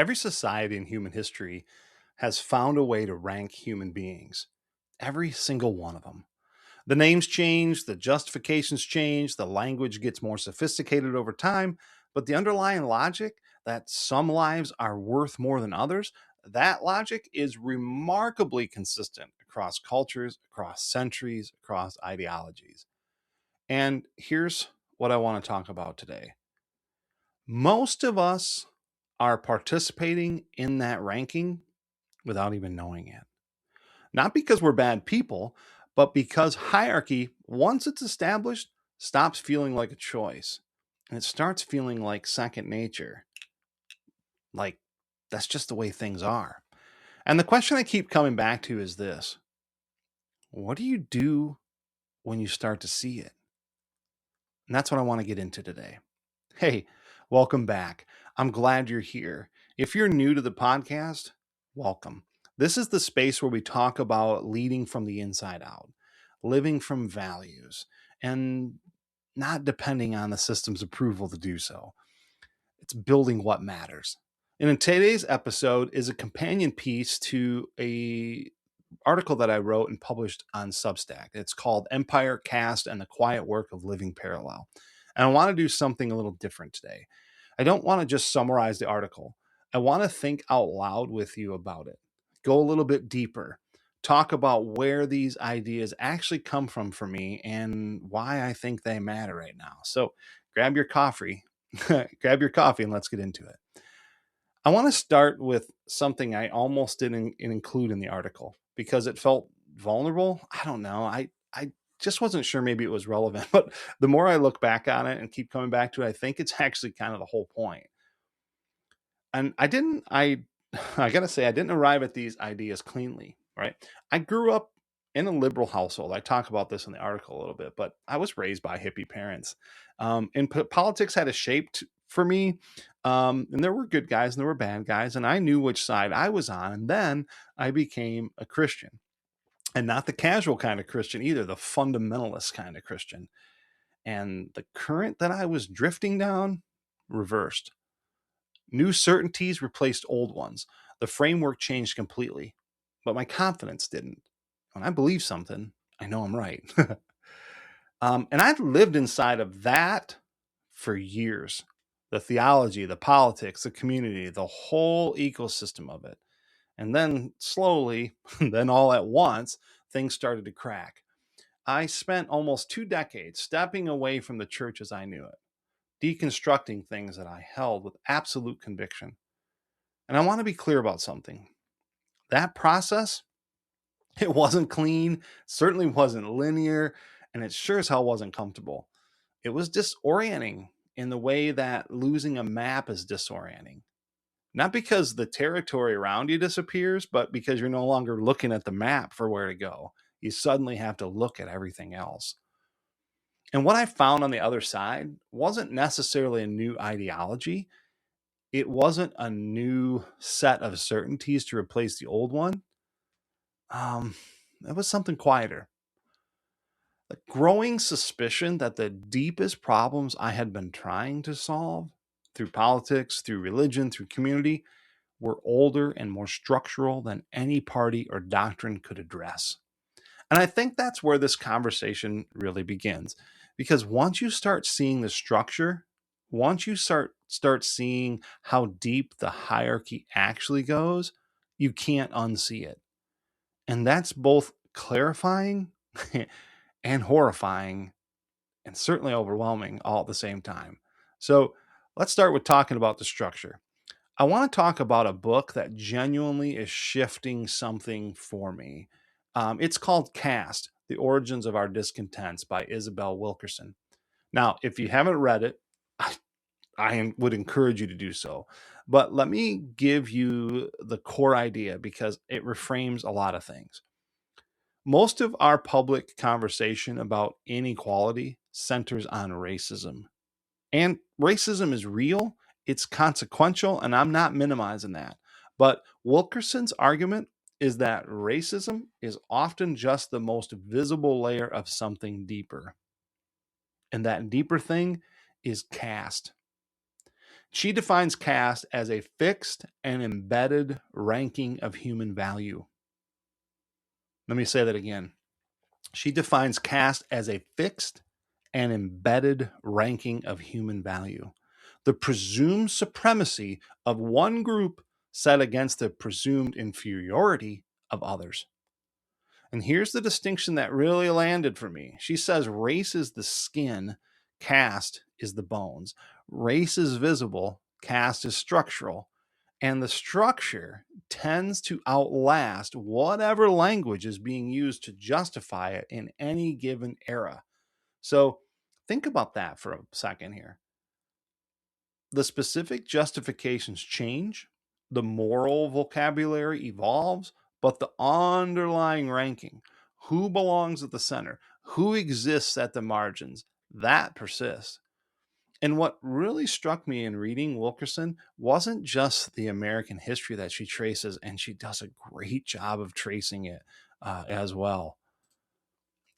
Every society in human history has found a way to rank human beings. Every single one of them. The names change, the justifications change, the language gets more sophisticated over time, but the underlying logic that some lives are worth more than others, that logic is remarkably consistent across cultures, across centuries, across ideologies. And here's what I want to talk about today. Most of us are participating in that ranking without even knowing it. Not because we're bad people, but because hierarchy, once it's established, stops feeling like a choice. And it starts feeling like second nature. Like that's just the way things are. And the question I keep coming back to is this: what do you do when you start to see it? And that's what I want to get into today. Hey, welcome back. I'm glad you're here. If you're new to the podcast, welcome. This is the space where we talk about leading from the inside out, living from values, and not depending on the system's approval to do so. It's building what matters. And in today's episode is a companion piece to a article that I wrote and published on Substack. It's called Empire, Caste, and the Quiet Work of Living Parallel. And I want to do something a little different today. I don't want to just summarize the article. I want to think out loud with you about it. Go a little bit deeper. Talk about where these ideas actually come from for me and why I think they matter right now. So grab your coffee, and let's get into it. I want to start with something I almost didn't include in the article because it felt vulnerable. I don't know. I just wasn't sure maybe it was relevant, but the more I look back on it and keep coming back to it, I think it's actually kind of the whole point. And I got to say, I didn't arrive at these ideas cleanly, right? I grew up in a liberal household. I talk about this in the article a little bit, but I was raised by hippie parents. Politics had a shape for me. And there were good guys and there were bad guys, and I knew which side I was on. And then I became a Christian, and not the casual kind of Christian either, the fundamentalist kind of Christian. And the current that I was drifting down reversed. New certainties replaced old ones. The framework changed completely, but my confidence didn't. When I believe something, I know I'm right. And I'd lived inside of that for years. The theology, the politics, the community, the whole ecosystem of it. And then slowly, then all at once, things started to crack. I spent almost 2 decades stepping away from the church as I knew it, deconstructing things that I held with absolute conviction. And I want to be clear about something. That process, it wasn't clean, certainly wasn't linear, and it sure as hell wasn't comfortable. It was disorienting in the way that losing a map is disorienting. Not because the territory around you disappears, but because you're no longer looking at the map for where to go. You suddenly have to look at everything else. And what I found on the other side wasn't necessarily a new ideology. It wasn't a new set of certainties to replace the old one. Um, it was something quieter. A growing suspicion that the deepest problems I had been trying to solve through politics, through religion, through community were older and more structural than any party or doctrine could address. And I think that's where this conversation really begins. Because once you start seeing the structure, once you start seeing how deep the hierarchy actually goes, you can't unsee it. And that's both clarifying and horrifying and certainly overwhelming all at the same time. So let's start with talking about the structure. I want to talk about a book that genuinely is shifting something for me. It's called Caste, The Origins of Our Discontents by Isabel Wilkerson. Now, if you haven't read it, I would encourage you to do so. But let me give you the core idea because it reframes a lot of things. Most of our public conversation about inequality centers on racism. And racism is real, it's consequential, and I'm not minimizing that. But Wilkerson's argument is that racism is often just the most visible layer of something deeper. And that deeper thing is caste. She defines caste as a fixed and embedded ranking of human value. Let me say that again. She defines caste as a fixed and embedded ranking of human value, the presumed supremacy of one group set against the presumed inferiority of others. And here's the distinction that really landed for me. She says race is the skin, caste is the bones. Race is visible, caste is structural. And the structure tends to outlast whatever language is being used to justify it in any given era. So think about that for a second here. The specific justifications change, the moral vocabulary evolves, but the underlying ranking, who belongs at the center, who exists at the margins, that persists. And what really struck me in reading Wilkerson wasn't just the American history that she traces, and she does a great job of tracing it as well.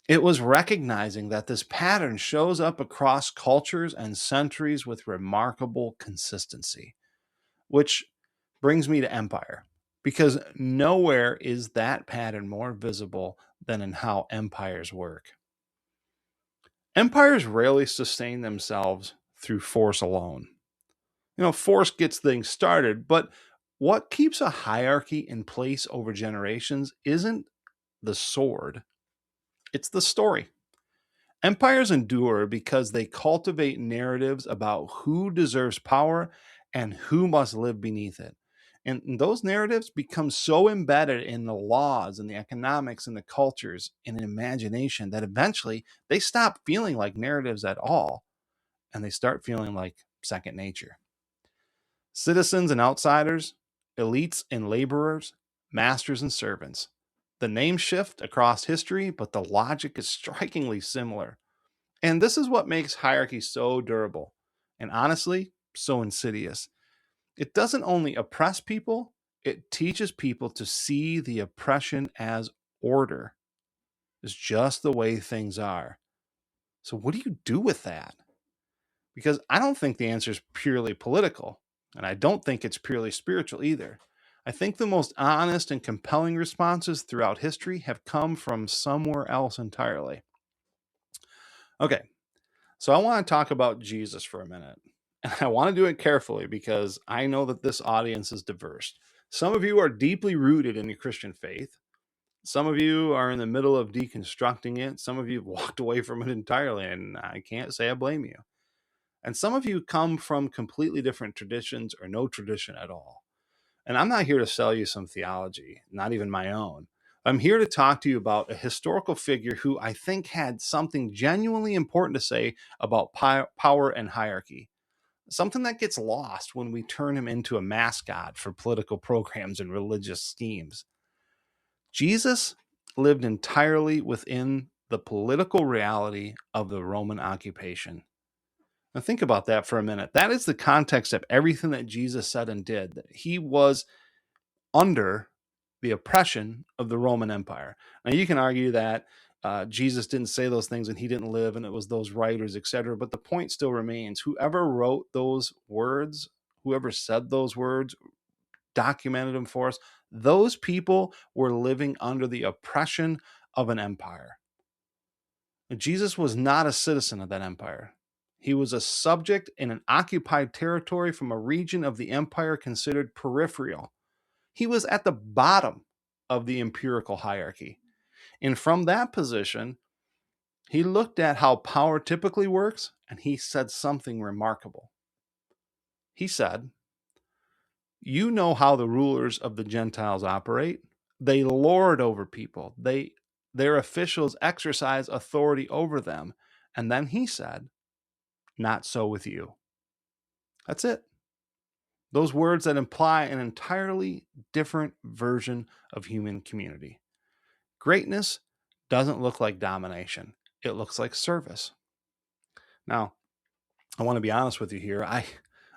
It was recognizing that this pattern shows up across cultures and centuries with remarkable consistency, which brings me to empire, because nowhere is that pattern more visible than in how empires work. Empires rarely sustain themselves through force alone. Force gets things started, but what keeps a hierarchy in place over generations isn't the sword, it's the story. Empires endure because they cultivate narratives about who deserves power and who must live beneath it. And those narratives become so embedded in the laws and the economics and the cultures and imagination that eventually they stop feeling like narratives at all and they start feeling like second nature. Citizens and outsiders, elites and laborers, masters and servants. The names shift across history, but the logic is strikingly similar. And this is what makes hierarchy so durable and honestly so insidious. It doesn't only oppress people, it teaches people to see the oppression as order. It's just the way things are. So, what do you do with that? Because I don't think the answer is purely political, and I don't think it's purely spiritual either. I think the most honest and compelling responses throughout history have come from somewhere else entirely. Okay, so I want to talk about Jesus for a minute. And I want to do it carefully because I know that this audience is diverse. Some of you are deeply rooted in your Christian faith. Some of you are in the middle of deconstructing it. Some of you have walked away from it entirely, and I can't say I blame you. And some of you come from completely different traditions or no tradition at all. And I'm not here to sell you some theology, not even my own. I'm here to talk to you about a historical figure who I think had something genuinely important to say about power and hierarchy. Something that gets lost when we turn him into a mascot for political programs and religious schemes. Jesus lived entirely within the political reality of the Roman occupation. Now, think about that for a minute. That is the context of everything that Jesus said and did. He was under the oppression of the Roman Empire. Now, you can argue that Jesus didn't say those things and he didn't live and it was those writers, etc. But the point still remains. Whoever wrote those words, whoever said those words, documented them for us, those people were living under the oppression of an empire. Jesus was not a citizen of that empire. He was a subject in an occupied territory from a region of the empire considered peripheral. He was at the bottom of the empirical hierarchy. And from that position, he looked at how power typically works, and he said something remarkable. He said, "You know how the rulers of the Gentiles operate. They lord over people. Their officials exercise authority over them." And then he said, "Not so with you." That's it. Those words that imply an entirely different version of human community. Greatness doesn't look like domination. It looks like service. Now, I want to be honest with you here. I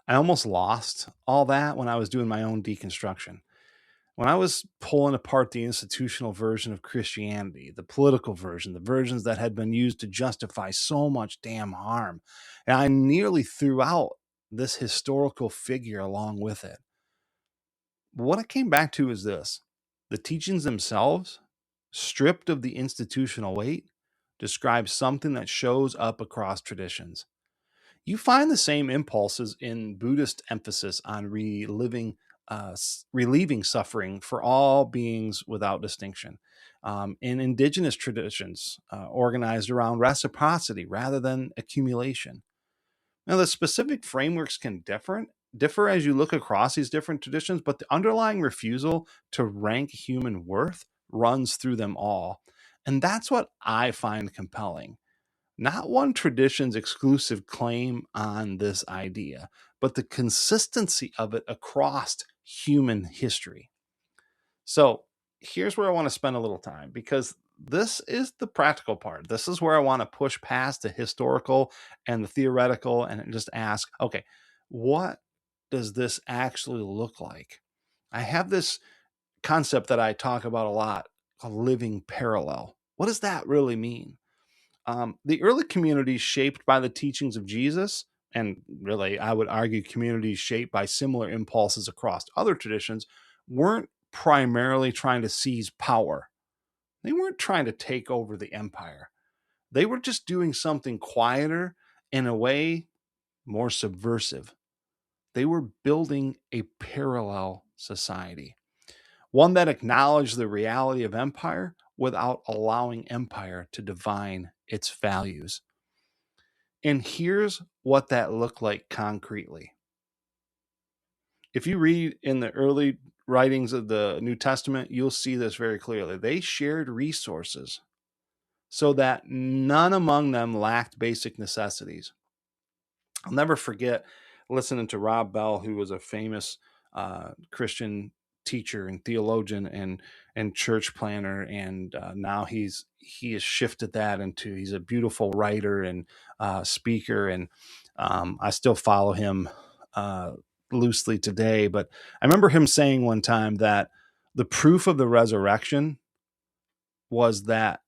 almost lost all that when I was doing my own deconstruction. When I was pulling apart the institutional version of Christianity, the political version, the versions that had been used to justify so much damn harm, and I nearly threw out this historical figure along with it. What it came back to is this: the teachings themselves, stripped of the institutional weight, describe something that shows up across traditions. You find the same impulses in Buddhist emphasis on relieving suffering for all beings without distinction. In indigenous traditions, organized around reciprocity rather than accumulation. Now, the specific frameworks can differ as you look across these different traditions, but the underlying refusal to rank human worth runs through them all. And that's what I find compelling. Not one tradition's exclusive claim on this idea, but the consistency of it across human history. So here's where I want to spend a little time, because this is the practical part. This is where I want to push past the historical and the theoretical and just ask, okay, what does this actually look like? I have this concept that I talk about a lot called living parallel. What does that really mean? The early communities shaped by the teachings of Jesus, and really, I would argue communities shaped by similar impulses across other traditions, weren't primarily trying to seize power. They weren't trying to take over the empire. They were just doing something quieter, in a way more subversive. They were building a parallel society, one that acknowledged the reality of empire without allowing empire to define its values. And here's what that looked like concretely. If you read in the early writings of the New Testament, you'll see this very clearly. They shared resources so that none among them lacked basic necessities. I'll never forget listening to Rob Bell, who was a famous Christian teacher and theologian and church planner, and now he has shifted that into, he's a beautiful writer and speaker, and I still follow him loosely today. But I remember him saying one time that the proof of the resurrection was that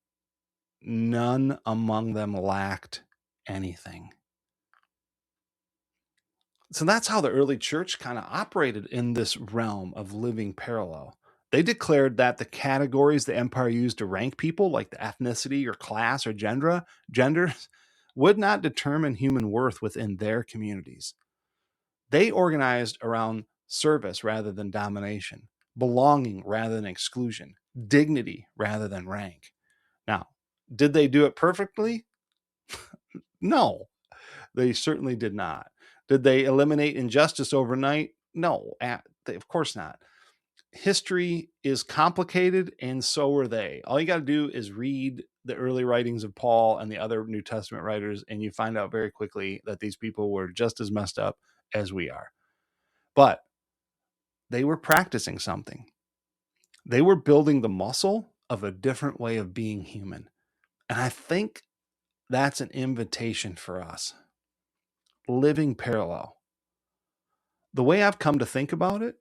none among them lacked anything. So that's how the early church kind of operated in this realm of living parallel. They declared that the categories the empire used to rank people, like the ethnicity or class or gender, would not determine human worth within their communities. They organized around service rather than domination, belonging rather than exclusion, dignity rather than rank. Now, did they do it perfectly? No, they certainly did not. Did they eliminate injustice overnight? No, of course not. History is complicated, and so were they. All you got to do is read the early writings of Paul and the other New Testament writers, and you find out very quickly that these people were just as messed up as we are. But they were practicing something. They were building the muscle of a different way of being human. And I think that's an invitation for us. Living parallel. The way I've come to think about it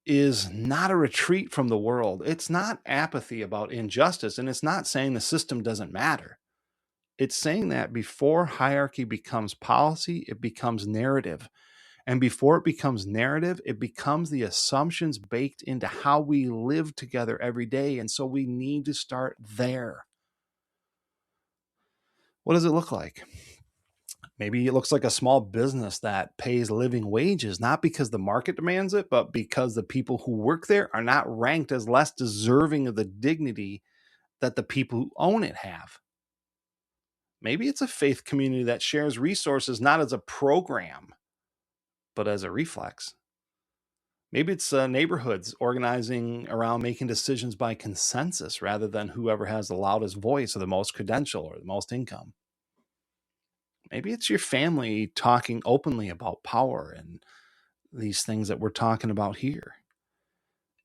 is not a retreat from the world. It's not apathy about injustice, and it's not saying the system doesn't matter. It's saying that before hierarchy becomes policy, it becomes narrative. And before it becomes narrative, it becomes the assumptions baked into how we live together every day. And so we need to start there. What does it look like? Maybe it looks like a small business that pays living wages, not because the market demands it, but because the people who work there are not ranked as less deserving of the dignity that the people who own it have. Maybe it's a faith community that shares resources not as a program, but as a reflex. Maybe it's neighborhoods organizing around making decisions by consensus rather than whoever has the loudest voice or the most credential or the most income. Maybe it's your family talking openly about power and these things that we're talking about here,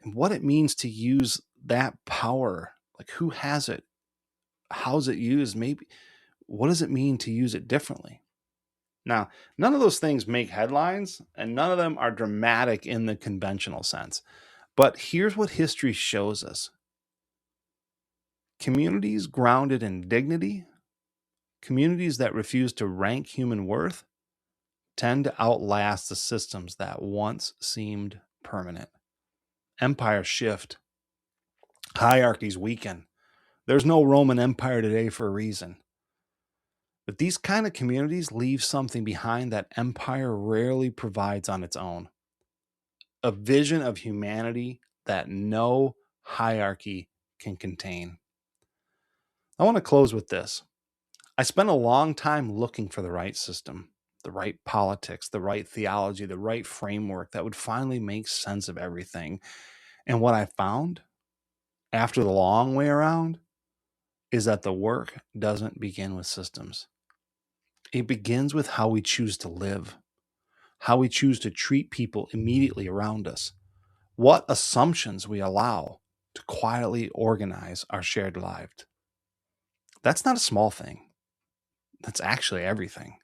and what it means to use that power. Like, who has it? How's it used? Maybe what does it mean to use it differently? Now, none of those things make headlines, and none of them are dramatic in the conventional sense. But here's what history shows us. Communities grounded in dignity, communities that refuse to rank human worth, tend to outlast the systems that once seemed permanent. Empires shift, hierarchies weaken. There's no Roman Empire today for a reason. But these kind of communities leave something behind that empire rarely provides on its own. A vision of humanity that no hierarchy can contain. I want to close with this. I spent a long time looking for the right system, the right politics, the right theology, the right framework that would finally make sense of everything. And what I found after the long way around is that the work doesn't begin with systems. It begins with how we choose to live, how we choose to treat people immediately around us, what assumptions we allow to quietly organize our shared lives. That's not a small thing. That's actually everything.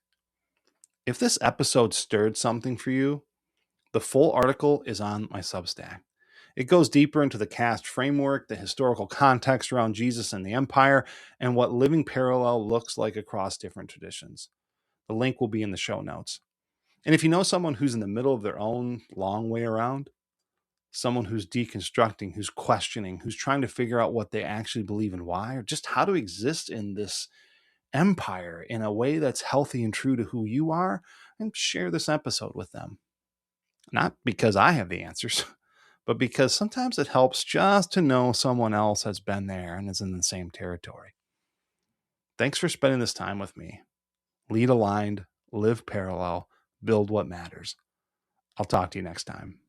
If this episode stirred something for you, the full article is on my Substack. It goes deeper into the caste framework, the historical context around Jesus and the empire, and what living parallel looks like across different traditions. The link will be in the show notes. And if you know someone who's in the middle of their own long way around, someone who's deconstructing, who's questioning, who's trying to figure out what they actually believe and why, or just how to exist in this empire in a way that's healthy and true to who you are, and share this episode with them. Not because I have the answers, but because sometimes it helps just to know someone else has been there and is in the same territory. Thanks for spending this time with me. Lead aligned, live parallel, build what matters. I'll talk to you next time.